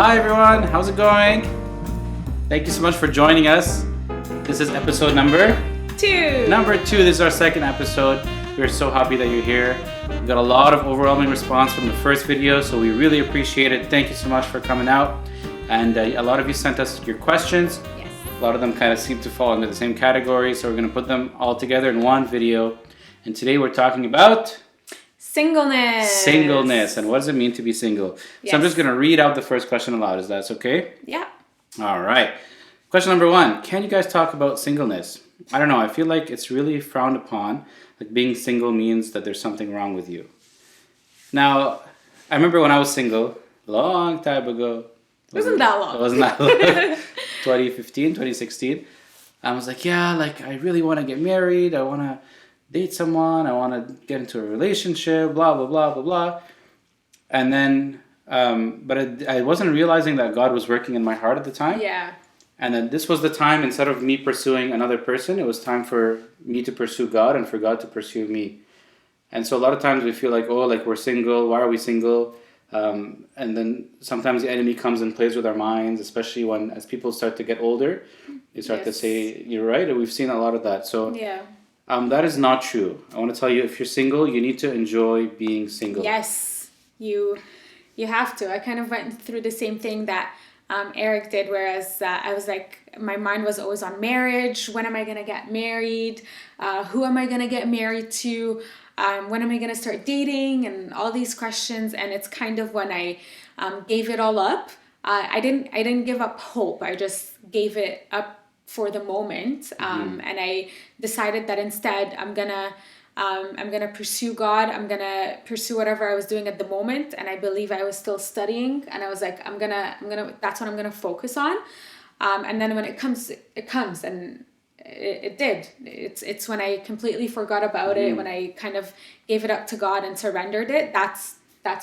Hi everyone, how's it going? Thank you so much for joining us. This is episode number 2. This is our second episode. We're so happy that you're here. We got a lot of overwhelming response from the first video, so we really appreciate it. Thank you so much for coming out. And a lot of you sent us your questions. Yes. A lot of them kind of seem to fall into the same category, so we're going to put them all together in one video. And today we're talking about Singleness. And what does it mean to be single? Yes. So I'm just going to read out the first question aloud. Is that okay? Yeah. All right. Question number 1. Can you guys talk about singleness? I don't know. I feel like it's really frowned upon. Like being single means that there's something wrong with you. Now, I remember when I was single, a long time ago. It wasn't that long. It wasn't that long. 2015, 2016. I was like, yeah, like I really want to get married. I want to date someone. I want to get into a relationship, blah, blah, blah, blah, blah. And then, but I wasn't realizing that God was working in my heart at the time. Yeah. And then this was the time, instead of me pursuing another person, it was time for me to pursue God and for God to pursue me. And so a lot of times we feel like, oh, like we're single. Why are we single? And then sometimes the enemy comes and plays with our minds, especially as people start to get older. They start to say, you're right. And we've seen a lot of that. So yeah. That is not true. I want to tell you, if you're single, you need to enjoy being single. Yes, you have to. I kind of went through the same thing that Eric did, whereas I was like, my mind was always on marriage. When am I going to get married? Who am I going to get married to? When am I going to start dating? And all these questions. And it's kind of when I gave it all up. I didn't give up hope. I just gave it up for the moment. And I decided that instead I'm gonna pursue God. I'm gonna pursue whatever I was doing at the moment. And I believe I was still studying, and I was like, I'm gonna that's what I'm gonna focus on. And then when it comes, it comes, and it did. It's when I completely forgot about it, when I kind of gave it up to God and surrendered it, that's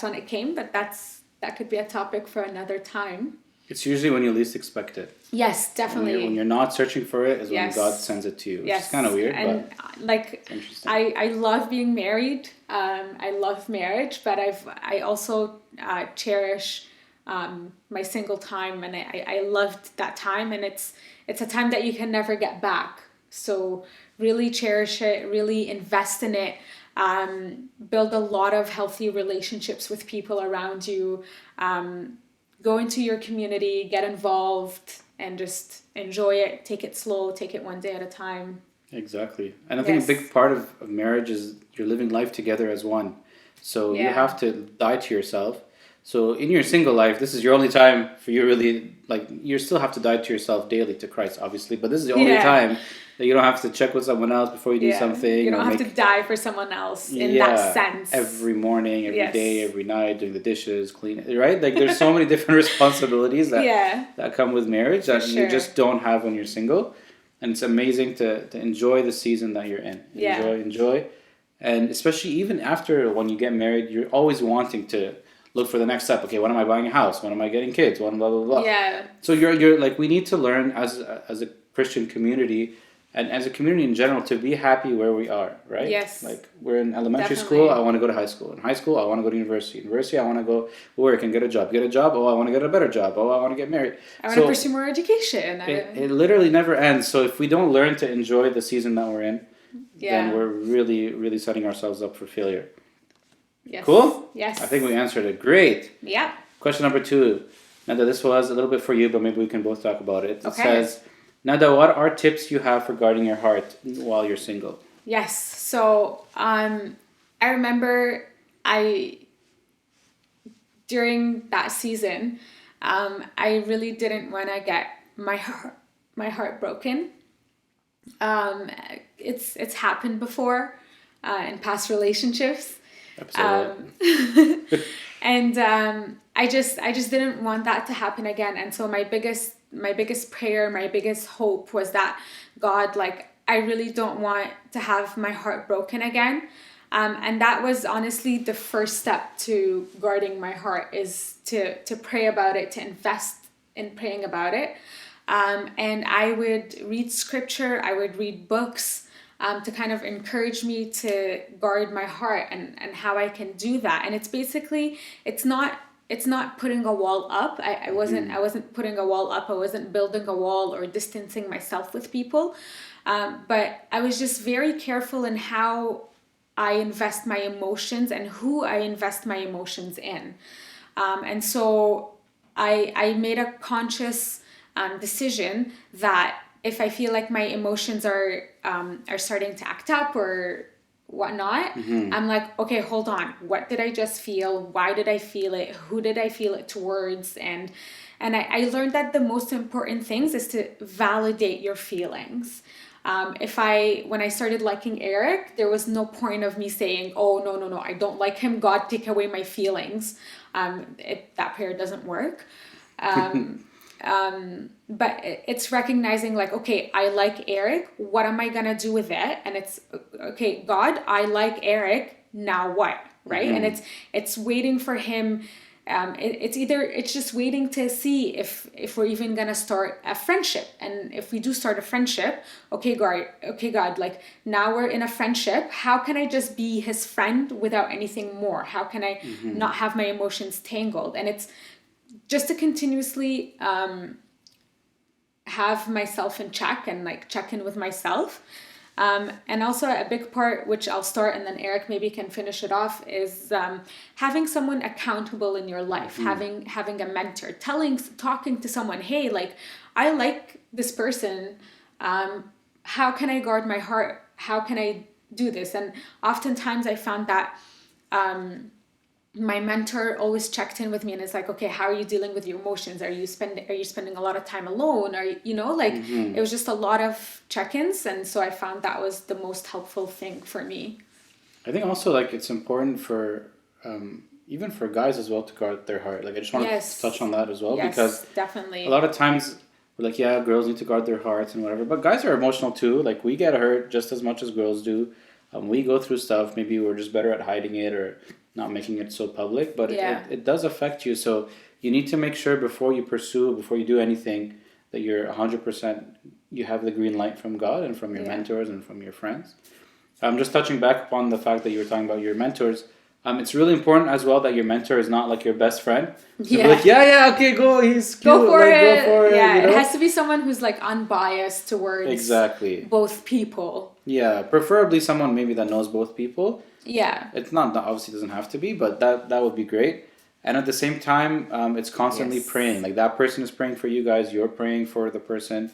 when it came. But that could be a topic for another time. It's usually when you least expect it. Yes, definitely. When you're not searching for it is when God sends it to you. Which is kind of weird, and but like interesting. I love being married. I love marriage, but I also cherish my single time, and I loved that time, and it's a time that you can never get back. So really cherish it, really invest in it. Build a lot of healthy relationships with people around you. Go into your community, get involved, and just enjoy it. Take it slow, take it one day at a time. Exactly. And I think a big part of marriage is you're living life together as one. So you have to die to yourself. So in your single life, this is your only time for you really, like, you still have to die to yourself daily, to Christ, obviously. But this is the only time that you don't have to check with someone else before you do something. You don't have to die for someone else in that sense. Every morning, every day, every night, doing the dishes, clean it, right? Like there's so many different responsibilities that come with marriage that you just don't have when you're single. And it's amazing to enjoy the season that you're in. Enjoy. And especially even after when you get married, you're always wanting to look for the next step. Okay, when am I buying a house? When am I getting kids? When blah, blah, blah. Yeah. So you're like, we need to learn as a Christian community and as a community in general to be happy where we are, right? Yes. Like we're in elementary school, I want to go to high school. In high school, I want to go to university. University, I want to go work and get a job. Get a job, I want to get a better job. I want to get married. I want to pursue more education. It literally never ends. So if we don't learn to enjoy the season that we're in, then we're really, really setting ourselves up for failure. Yes. Cool? Yes. I think we answered it. Great. Yeah. Question number 2. Nada, this was a little bit for you, but maybe we can both talk about it. It Okay. says, Nada, what are tips you have for guarding your heart while you're single? Yes. So I remember during that season, I really didn't want to get my heart broken. It's happened before in past relationships. Absolutely. And I just didn't want that to happen again. And so my biggest prayer, my biggest hope was that God, like, I really don't want to have my heart broken again. And that was honestly the first step to guarding my heart, is to pray about it, to invest in praying about it. And I would read scripture, I would read books, to kind of encourage me to guard my heart and how I can do that. And it's basically, it's not it's not putting a wall up. I wasn't putting a wall up. I wasn't building a wall or distancing myself with people. But I was just very careful in how I invest my emotions and who I invest my emotions in. And so I made a conscious decision that if I feel like my emotions are starting to act up or whatnot, I'm like, okay, hold on. What did I just feel? Why did I feel it? Who did I feel it towards? And I learned that the most important things is to validate your feelings. When I started liking Eric, there was no point of me saying, oh, no, I don't like him. God, take away my feelings. That pair doesn't work. But it's recognizing like, okay, I like Eric. What am I going to do with it? And it's, okay, God, I like Eric. Now what? Right. And it's waiting for him. It's just waiting to see if we're even gonna start a friendship. And if we do start a friendship, okay, God, like now we're in a friendship. How can I just be his friend without anything more? How can I not have my emotions tangled? And it's just to continuously have myself in check and like check in with myself. And also a big part, which I'll start and then Eric maybe can finish it off, is having someone accountable in your life, having a mentor, talking to someone, hey, like, I like this person. How can I guard my heart? How can I do this? And oftentimes I found that my mentor always checked in with me and it's like, okay, how are you dealing with your emotions? Are you spending a lot of time alone? It was just a lot of check-ins. And so I found that was the most helpful thing for me. I think also like it's important for, even for guys as well to guard their heart. Like I just want to touch on that as well, because definitely a lot of times we're like, yeah, girls need to guard their hearts and whatever, but guys are emotional too. Like we get hurt just as much as girls do. We go through stuff. Maybe we're just better at hiding it or not making it so public, but it does affect you. So you need to make sure before you do anything, that you're 100%, you have the green light from God and from your mentors and from your friends. Just touching back upon the fact that you were talking about your mentors, it's really important as well that your mentor is not like your best friend. So be like, okay, go, he's cute. Go for it. Yeah, it has to be someone who's like unbiased towards both people. Yeah, preferably someone maybe that knows both people. Yeah. It's not, obviously doesn't have to be, but that would be great. And at the same time, it's constantly praying. Like that person is praying for you guys, you're praying for the person,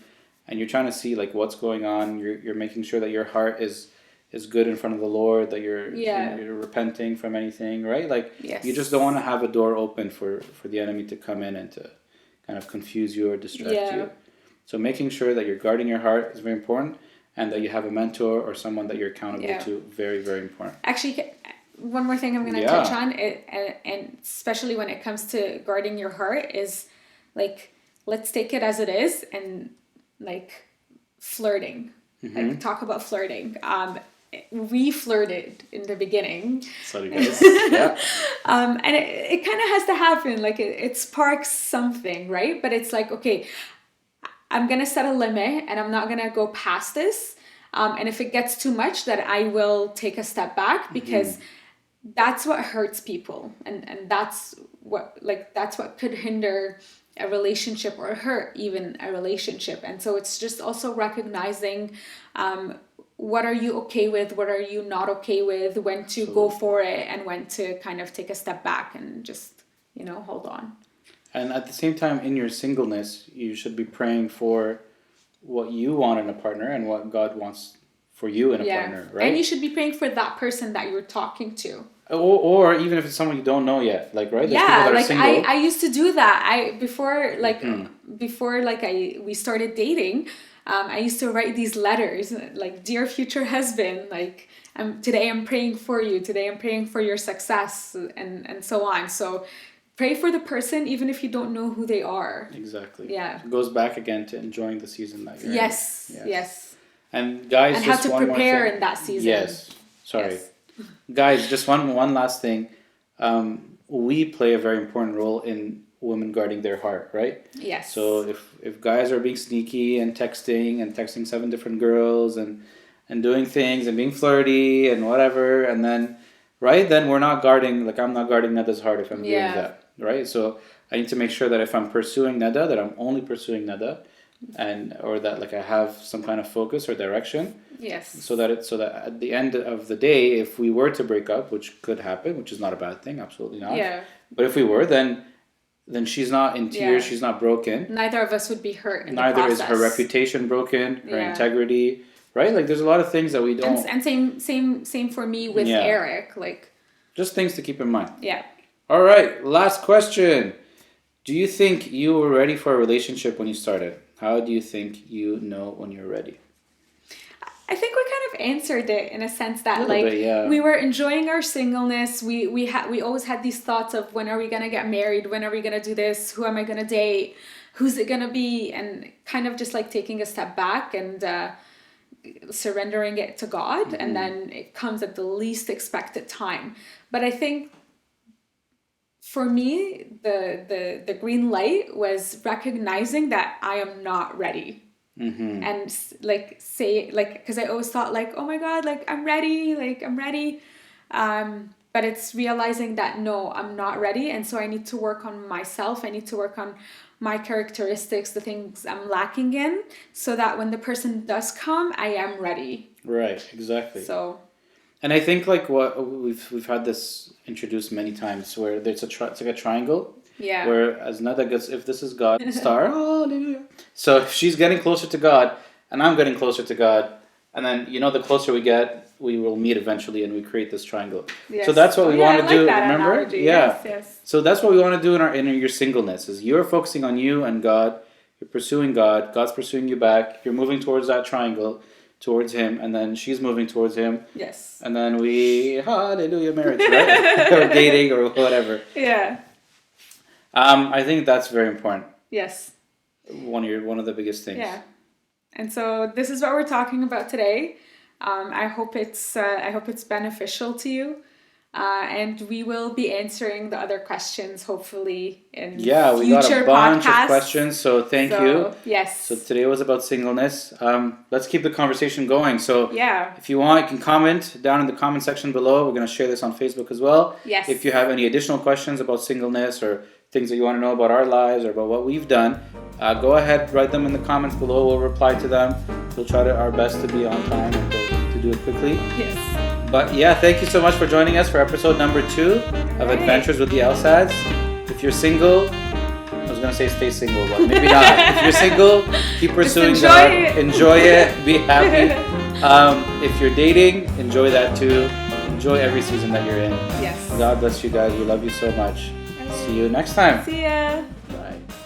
and you're trying to see like what's going on. You're making sure that your heart is good in front of the Lord, that you're repenting from anything, right? Like you just don't want to have a door open for the enemy to come in and to kind of confuse you or distract you. So making sure that you're guarding your heart is very important. And that you have a mentor or someone that you're accountable to, very, very important. Actually, one more thing I'm going to touch on, and especially when it comes to guarding your heart, is like, let's take it as it is and like flirting. Like talk about flirting. We flirted in the beginning. Sorry guys. Yeah. And it kind of has to happen. Like it sparks something, right? But it's like, okay, I'm going to set a limit and I'm not going to go past this. And if it gets too much, that I will take a step back, because that's what hurts people. And that's what could hinder a relationship or hurt even a relationship. And so it's just also recognizing what are you okay with, what are you not okay with, when to go for it and when to kind of take a step back and just, hold on. And at the same time, in your singleness, you should be praying for what you want in a partner and what God wants for you in a partner, right? And you should be praying for that person that you're talking to. Or even if it's someone you don't know yet, like, right? There's people that are single. I used to do that. Before we started dating, I used to write these letters, like, dear future husband, like, today I'm praying for you. Today I'm praying for your success, and so on. So pray for the person even if you don't know who they are. Exactly. Yeah. It goes back again to enjoying the season that you're in. Yes. And guys, and how to prepare in that season. Yes. Sorry. Guys, just one last thing. We play a very important role in women guarding their heart, right? Yes. So if guys are being sneaky and texting 7 different girls and doing things and being flirty and whatever, and then, right, then we're not guarding, like I'm not guarding Nada's heart if I'm doing that. right? So I need to make sure that if I'm pursuing nada, that I'm only pursuing nada, or that like I have some kind of focus or direction. Yes. So that at the end of the day, if we were to break up, which could happen, which is not a bad thing, absolutely not. Yeah. But if we were, then she's not in tears, she's not broken. Neither of us would be hurt in Neither the process. is her reputation broken, her integrity, right? Like there's a lot of things that we don't. And same for me with Eric, like. Just things to keep in mind. Yeah. All right, last question. Do you think you were ready for a relationship when you started? How do you think you know when you're ready? I think we kind of answered it in a sense that we were enjoying our singleness. We always had these thoughts of when are we gonna get married? When are we gonna do this? Who am I gonna date? Who's it gonna be? And kind of just like taking a step back and surrendering it to God, and then it comes at the least expected time. But I think for me, the green light was recognizing that I am not ready. And because I always thought like, oh my God, like I'm ready. But it's realizing that no, I'm not ready. And so I need to work on myself. I need to work on my characteristics, the things I'm lacking in, so that when the person does come, I am ready. Right, exactly. So. And I think like what we've had this introduced many times where there's it's like a triangle. Yeah. Where as Nada gets, if this is God, star, hallelujah. So if she's getting closer to God and I'm getting closer to God, and then the closer we get, we will meet eventually, and we create this triangle. Yes. So that's what we want to do. Remember? Analogy. Yeah. Yes. So that's what we want to do in your singleness. Is you're focusing on you and God. You're pursuing God. God's pursuing you back. You're moving towards that triangle, towards Him, and then she's moving towards Him. Yes. And then we hallelujah marriage, right? Or dating or whatever. Yeah. I think that's very important. Yes. One of the biggest things. Yeah. And so this is what we're talking about today. I hope it's beneficial to you. And we will be answering the other questions hopefully in future podcasts. We got a bunch of questions, so thank you. Yes. So today was about singleness. Let's keep the conversation going. So yeah, if you want, you can comment down in the comment section below. We're going to share this on Facebook as well. Yes. If you have any additional questions about singleness or things that you want to know about our lives or about what we've done, go ahead, write them in the comments below. We'll reply to them. We'll try our best to be on time and to do it quickly. Yes. But yeah, thank you so much for joining us for episode number 2 of Adventures with the Elsaads. If you're single, I was going to say stay single, but maybe not. If you're single, keep pursuing God. Enjoy it. Be happy. If you're dating, enjoy that too. Enjoy every season that you're in. Yes. God bless you guys. We love you so much. See you next time. See ya. Bye.